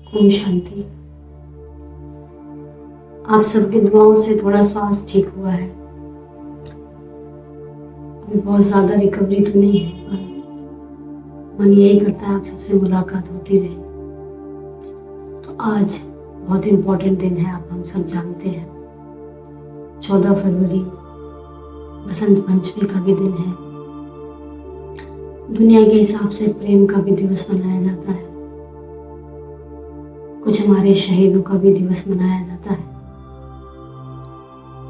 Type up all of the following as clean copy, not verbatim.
ओम शांति। आप सबकी दुआओं से थोड़ा स्वास्थ्य ठीक हुआ है। अभी बहुत ज़्यादा रिकवरी तो नहीं है, पर मन यही करता है आप सबसे मुलाकात होती रहे। तो आज बहुत इम्पोर्टेंट दिन है, आप हम सब जानते हैं। 14 फरवरी बसंत पंचमी का भी दिन है। दुनिया के हिसाब से प्रेम का भी दिवस मनाया जाता है। कुछ हमारे शहीदों का भी दिवस मनाया जाता है।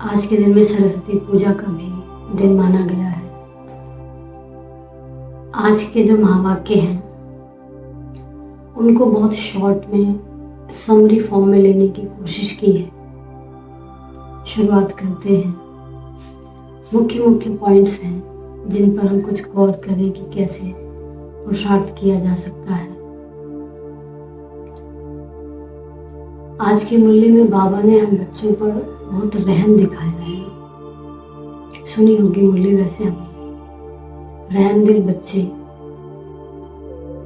आज के दिन में सरस्वती पूजा का भी दिन माना गया है। आज के जो महावाक्य हैं उनको बहुत शॉर्ट में समरी फॉर्म में लेने की कोशिश की है। शुरुआत करते हैं। मुख्य मुख्य पॉइंट्स हैं जिन पर हम कुछ गौर करें कि कैसे पुरुषार्थ किया जा सकता है। आज की मुरली में बाबा ने हम बच्चों पर बहुत रहम दिखाया है। सुनी होगी मुरली वैसे हमने। रहमदिल बच्चे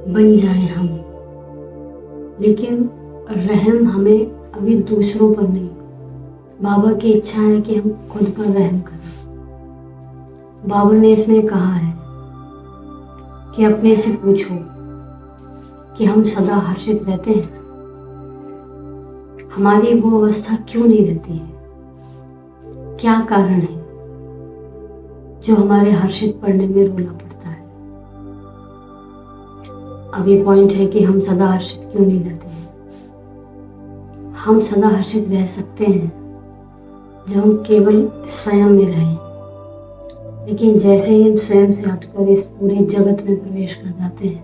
बन जाएं हम, लेकिन रहम हमें अभी दूसरों पर नहीं, बाबा की इच्छा है कि हम खुद पर रहम करें। बाबा ने इसमें कहा है कि अपने से पूछो कि हम सदा हर्षित रहते हैं। हमारी वो अवस्था क्यों नहीं रहती है? क्या कारण है जो हमारे हर्षित पढ़ने में रोना पड़ता है? अब ये पॉइंट है कि हम सदा हर्षित क्यों नहीं रहते हैं। हम सदा हर्षित रह सकते हैं जब हम केवल स्वयं में रहें, लेकिन जैसे ही हम स्वयं से हटकर इस पूरे जगत में प्रवेश कर जाते हैं,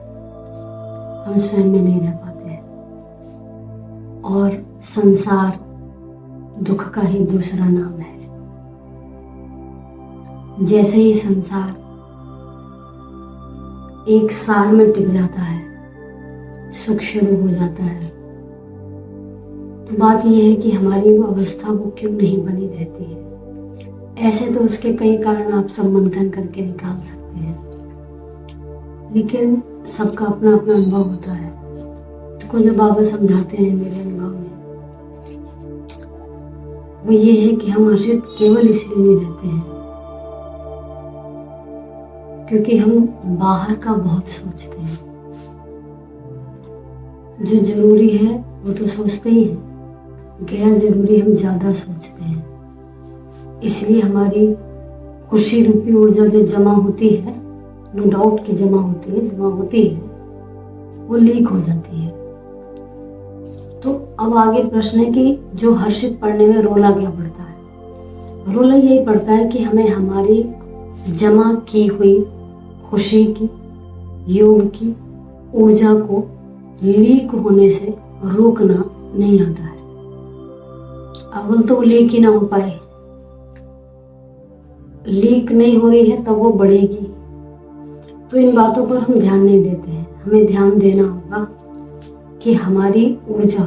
हम स्वयं में नहीं रह पाते हैं और संसार दुख का ही दूसरा नाम है। जैसे ही संसार एक सार में टिक जाता है, सुख शुरू हो जाता है, तो बात यह है कि हमारी वो अवस्था वो क्यों नहीं बनी रहती है। ऐसे तो उसके कई कारण आप सब मंथन करके निकाल सकते हैं, लेकिन सबका अपना अपना अनुभव होता है। को जो बाबा समझाते हैं मेरे अनुभव में, वो ये है कि हम हर्षित केवल इसलिए नहीं रहते हैं क्योंकि हम बाहर का बहुत सोचते हैं। जो जरूरी है वो तो सोचते ही हैं, गैर जरूरी हम ज्यादा सोचते हैं। इसलिए हमारी खुशी रूपी ऊर्जा जो जमा होती है, नो डाउट की जमा होती है, वो लीक हो जाती है। तो अब आगे प्रश्न है कि जो हर्षित पढ़ने में रोला क्या पड़ता है? रोला यही पड़ता है कि हमें हमारी जमा की हुई खुशी की, योग की ऊर्जा को लीक होने से रोकना नहीं आता है। अव्वल तो वो लीक ही ना हो पाए, लीक नहीं हो रही है तब वो बढ़ेगी। तो इन बातों पर हम ध्यान नहीं देते हैं। हमें ध्यान देना होगा कि हमारी ऊर्जा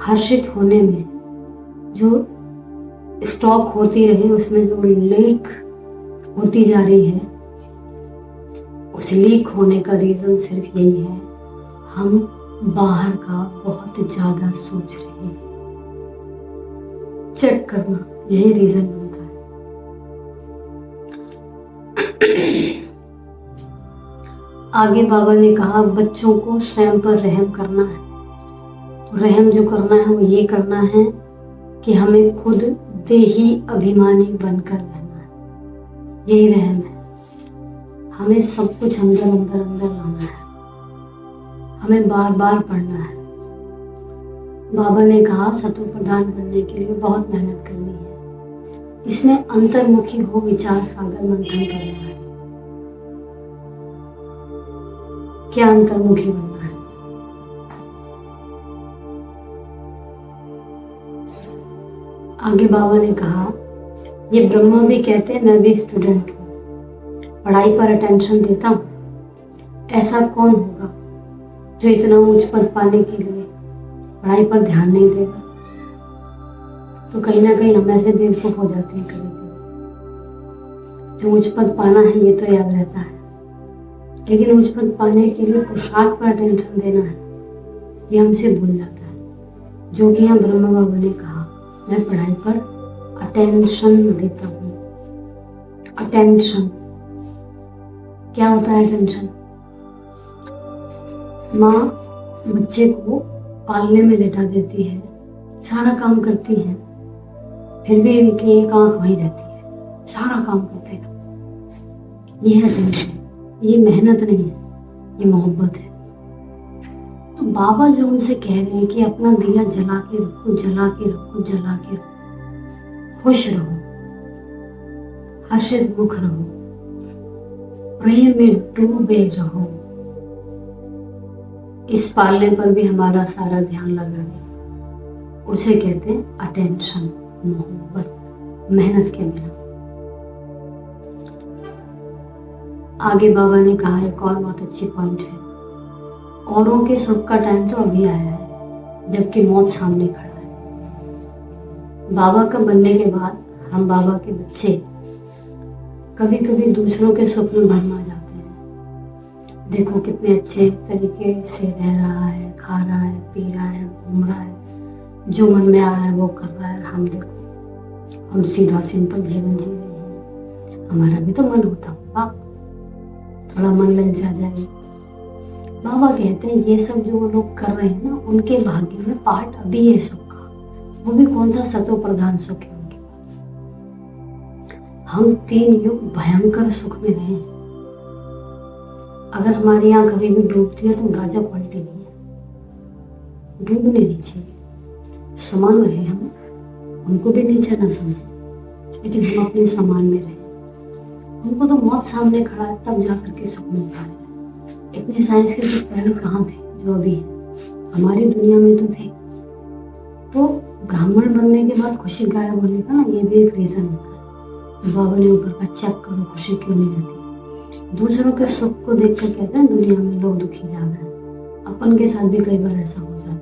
हर्षित होने में जो स्टॉक होती रहे, उसमें जो लीक होती जा रही है, उस लीक होने का रीजन सिर्फ यही है, हम बाहर का बहुत ज्यादा सोच रहे हैं। चेक करना, यही रीजन बनता है। आगे बाबा ने कहा बच्चों को स्वयं पर रहम करना है। तो रहम जो करना है वो ये करना है कि हमें खुद देही अभिमानी बनकर रहना है। यही रहम है। हमें सब कुछ अंदर अंदर अंदर लाना है। हमें बार बार पढ़ना है। बाबा ने कहा सतो प्रधान बनने के लिए बहुत मेहनत करनी है। इसमें अंतर्मुखी हो विचार सागर मंथन करना है। क्या अंतर्मुखी बनना है? आगे बाबा ने कहा ये ब्रह्मा भी कहते हैं मैं भी स्टूडेंट हूँ, पढ़ाई पर अटेंशन देता हूँ। ऐसा कौन होगा जो इतना ऊंच पद पाने के लिए पढ़ाई पर ध्यान नहीं देगा? तो कहीं ना कहीं हम ऐसे बेवकूफ हो जाते हैं कभी कभी। जो ऊंच पद पाना है ये तो याद रहता है, लेकिन ऊंच पद पाने के लिए पुरुषार्थ पर अटेंशन देना है, ये हमसे भूल जाता है। जो कि यहाँ ब्रह्मा बाबा ने कहा, मैं पढ़ाई पर अटेंशन देता हूँ। अटेंशन क्या होता है? अटेंशन, माँ बच्चे को पालने में लेटा देती है, सारा काम करती है, फिर भी इनकी एक आंख वहीं रहती है, सारा काम करते हैं। ये है अटेंशन। ये मेहनत नहीं है, ये मोहब्बत है। तो बाबा जो हमसे कह रहे हैं कि अपना दिया जला के रखो, जला के रखो, जला के रखो, खुश रहो, हर्षित मुख रहो, प्रेम में डूबे रहो। इस पालने पर भी हमारा सारा ध्यान लगा है। उसे कहते हैं अटेंशन, मोहब्बत, मेहनत के बिना। आगे बाबा ने कहा एक और बहुत अच्छी पॉइंट है, औरों के सुख का टाइम तो अभी आया है जबकि मौत सामने खड़ा है। बाबा का बनने के बाद हम बाबा के बच्चे कभी कभी दूसरों के सुख में भरमा जाते हैं। देखो कितने अच्छे तरीके से रह रहा है, खा रहा है, पी रहा है, घूम रहा है, जो मन में आ रहा है वो कर रहा है। हम देखो, हम सीधा सिंपल जीवन जी रहे हैं। हमारा भी तो मन होता होगा, थोड़ा मन ललचा जाए। बाबा कहते हैं ये सब जो वो लोग कर रहे हैं ना, उनके भाग्य में पार्ट अभी है सुख का। वो भी कौन सा सतो प्रधान सुख है उनके पास। हम 3 युग भयंकर सुख में रहे। अगर हमारी आंख कभी भी डूबती है तो राजा पलटी नहीं है, डूबने नहीं चाहिए। समान रहे हम, उनको भी नीचा ना समझे, लेकिन हम अपने समान में रहे। उनको तो मौत सामने खड़ा है, तब जाकर के सुख मिल पा रहा है। इतने साइंस के सुख पहले कहाँ थे जो अभी है? हमारी दुनिया में तो थे। तो ब्राह्मण बनने के बाद खुशी गायब होने का ना, ये भी एक रीजन होता है। तो बाबा ने ऊपर का चेक करो, खुशी क्यों नहीं रहती। दूसरों के सुख को देखकर कहते हैं दुनिया में लोग दुखी ज्यादा है। अपन के साथ भी कई बार ऐसा हो जाता है।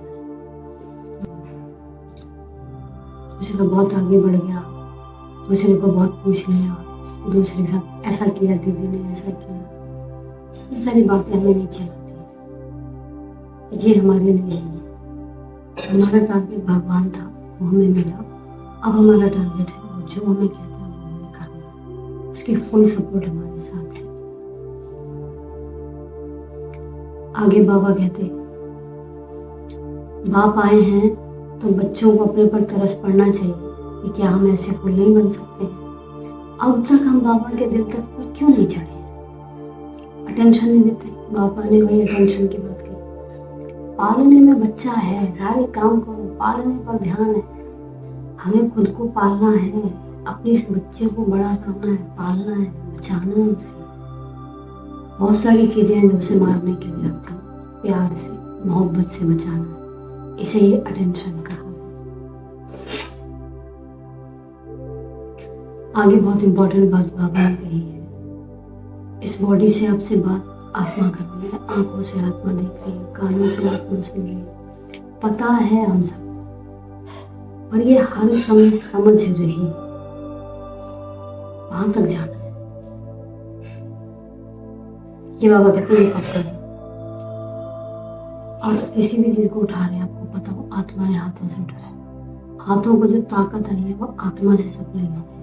दूसरा बहुत आगे बढ़ गया, दूसरे को बहुत पूछ लिया, दूसरे के साथ ऐसा किया, दीदी ने ऐसा किया, ये सारी बातें हमें नीचे आती हैं। ये हमारे लिए नहीं है। हमारा टारगेट भगवान था, वो हमें मिला। अब हमारा टारगेट है वो जो हमें कहता है वो हमें करना है। उसकी फुल सपोर्ट हमारे साथ है। आगे बाबा कहते बाप आए हैं तो बच्चों को अपने पर तरस पड़ना चाहिए कि क्या हम ऐसे फूल नहीं बन सकते हैं। अब तक हम बाबा के दिल तक पर क्यों नहीं चढ़े? अटेंशन नहीं देते। बाबा ने वही अटेंशन की बात की। पालने में बच्चा है, सारे काम करो, पालने पर ध्यान है। हमें खुद को पालना है, अपने इस बच्चे को बड़ा करना है, पालना है, बचाना है उसे। बहुत सारी चीजें हैं जो उसे मारने के लिए लगती हैं, प्यार से, मोहब्बत से बचाना है। इसे ये अटेंशन कहा। आगे बहुत इंपॉर्टेंट बात बाबा ने कही है, इस बॉडी से आपसे बात आत्मा कर रही है, आंखों से आत्मा देख रही है, कानों से आत्मा सुन रही है। पता है हम सब, पर ये हर समय समझ रही, वहां तक जाना है। ये बाबा कहते हैं पक्का है। और किसी भी चीज को उठा रहे हैं, आपको पता हो आत्मा ने हाथों से उठाया। हाथों को जो ताकत आई है वो आत्मा से सप्लाई होती है।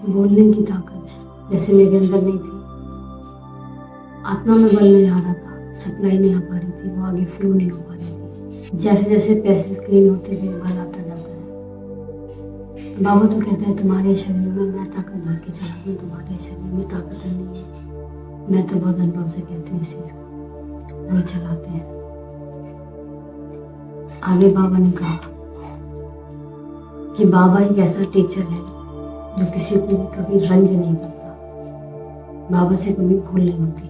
बोलने की ताकत जैसे मेरे अंदर नहीं थी, आत्मा में बल नहीं आ रहा था, सप्लाई नहीं आ पा रही थी, वो आगे फ्लो नहीं हो पा रही थी। जैसे जैसे पैसेज क्लीन होते गए बल आता जाता है। बाबा तो कहता है तुम्हारे शरीर में मैं ताकत भर के चला रही हूँ, तुम्हारे शरीर में ताकत नहीं है। मैं तो बहुत अनुभव से कहती हूँ इस चीज को, वही चलाते हैं। आगे बाबा ने कहा कि बाबा एक ऐसा टीचर है जो किसी को भी कभी रंज नहीं करता, बाबा से कभी भूल नहीं होती।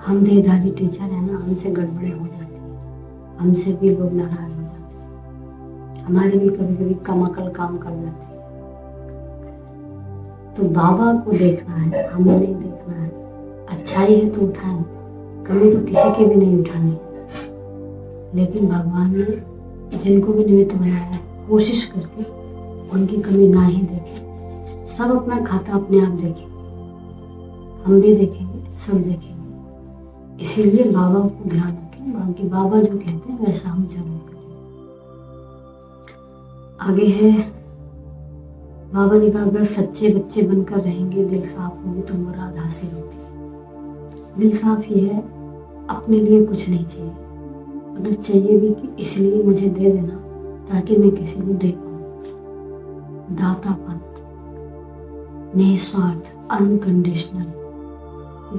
हम देहधारी टीचर है ना, हमसे गड़बड़े हो जाती है, हमसे भी लोग नाराज हो जाते हैं, हमारे भी कभी कभी कमाकल काम कर जाते हैं। तो बाबा को देखना है, हमें नहीं देखना है। अच्छाई है तो उठाएं, कमी तो किसी की भी नहीं उठानी। लेकिन भगवान ने जिनको भी निमित्त बनाया, कोशिश करके उनकी कमी ना ही देखें। सब अपना खाता अपने आप देखें, हम भी देखेंगे, सब देखेंगे। इसीलिए बाबा को ध्यान रखें, हैं, बाकी बाबा जो कहते हैं वैसा हम जरूर करें। आगे है, बाबा ने कहा अगर सच्चे बच्चे बनकर रहेंगे, दिल साफ होगी तो मुराद हासिल होती है। दिल साफ ये है, अपने लिए कुछ नहीं चाहिए, अगर चाहिए भी कि इसलिए मुझे दे देना ताकि मैं किसी को दे पाऊँ। दातापन, निस्वार्थ, unconditional,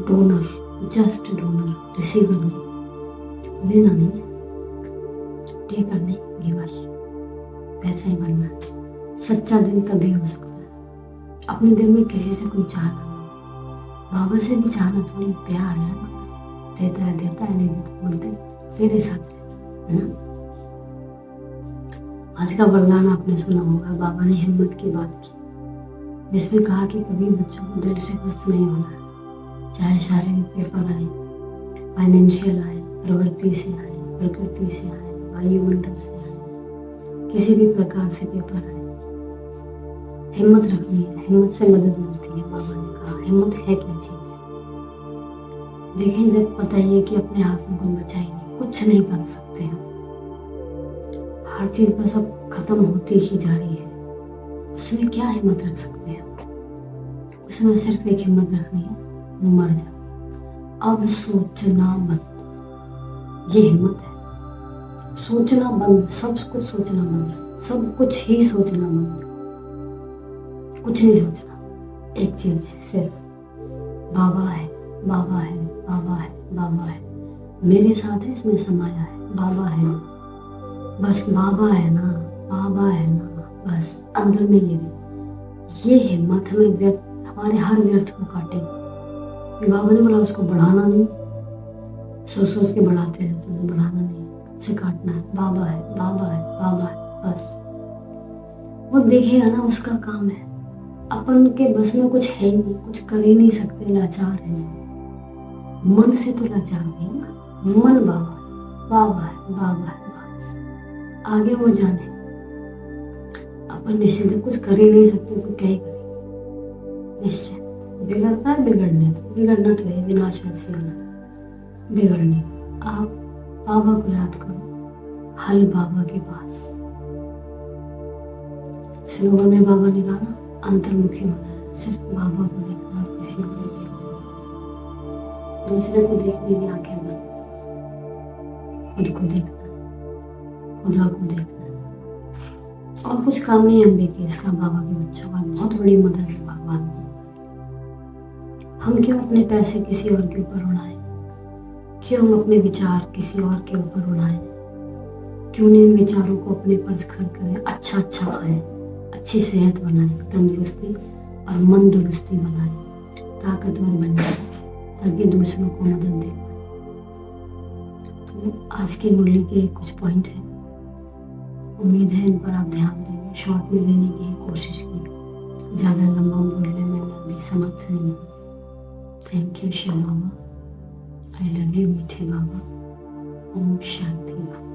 donor, just donor, receiver नहीं, लेना नहीं है, टेकर नहीं, गिवर। वैसा ही बनना है। सच्चा दिल तभी हो सकता है अपने दिल में किसी से कोई चाहना हो। बाबा से भी चाहना थोड़ी प्यार है ना, देता है, नहीं देता बोलते तेरे साथ है ना। आज का वरदान आपने सुना होगा, बाबा ने हिम्मत की बात की, जिसमें कहा कि कभी बच्चों को दिल से ग्रस्त नहीं होना है, चाहे शारीरिक पेपर आए, फाइनेंशियल आए, प्रवृत्ति से आए, प्रकृति से आए, वायुमंडल से आए, किसी भी प्रकार से पेपर आए, हिम्मत रखनी है। हिम्मत से मदद मिलती है। बाबा ने कहा हिम्मत है क्या चीज। देखें, जब पता ही है कि अपने हाथ में कोई बचा ही नहीं, कुछ नहीं कर सकते हम, हर चीज बस अब खत्म होती ही जा रही है, उसमें क्या हिम्मत रख सकते हैं। उसमें सिर्फ एक हिम्मत रखनी है, मर जा, अब सोचना बंद। ये हिम्मत है, सोचना बंद, सब कुछ सोचना बंद, सब कुछ ही सोचना बंद, कुछ नहीं सोचना। एक चीज सिर्फ, बाबा है, बाबा है, बाबा है, बाबा है, मेरे साथ है, इसमें समाया है, बाबा है ना, बस बाबा है ना, बाबा है ना, बस अंदर में ये हिम्मत हमें व्यर्थ, हमारे हर व्यर्थ को काटेगी। बाबा ने बोला उसको बढ़ाना नहीं, सोच सोच के बढ़ाते रहते हैं, बढ़ाना नहीं, उसे काटना है। बाबा है, बाबा है, बाबा है, बस वो देखेगा ना, उसका काम है। अपन के बस में कुछ है ही नहीं, कुछ कर ही नहीं सकते, लाचार है। मन से तो लाचार नहीं ना, मन बाबा है, बाबा है, बस आगे वो जाने। अपन निश्चित कुछ कर ही नहीं सकते तो क्या ही करें। निश्चित बिगड़ता है, बिगड़ना तो है, विनाश वैसे होना, बिगड़ने। आप बाबा को याद करो, हल बाबा के पास। श्लोकों में बाबा ने कहा ना, अंतर्मुखी होना है, सिर्फ बाबा को देखना, किसी को नहीं देखना, दूसरे को देखने की आंखें बंद, खुद को देखना है, खुदा को देखना है। और कुछ काम नहीं हम भी इसका, बाबा के बच्चों का बहुत बड़ी मदद है भगवान को। हम क्यों अपने पैसे किसी और के ऊपर उड़ाएं, क्यों हम अपने विचार किसी और के ऊपर उड़ाएं, क्यों नहीं इन विचारों को अपने पर खर्च करें, अच्छा खाएं, अच्छी सेहत बनाएं, तंदुरुस्ती और मन दुरुस्ती बनाएं, ताकतवर बन जाए ताकि दूसरों को मदद दे पाए। तो आज की मुरली के कुछ पॉइंट हैं, उम्मीद है इन पर आप ध्यान देंगे। शॉर्ट में लेने की कोशिश की, ज़्यादा लंबा बोलने में मैं अभी समर्थ नहीं हूँ। Thank you Shiv Baba, I love you मीठे बाबा। ओम शांति बाबा।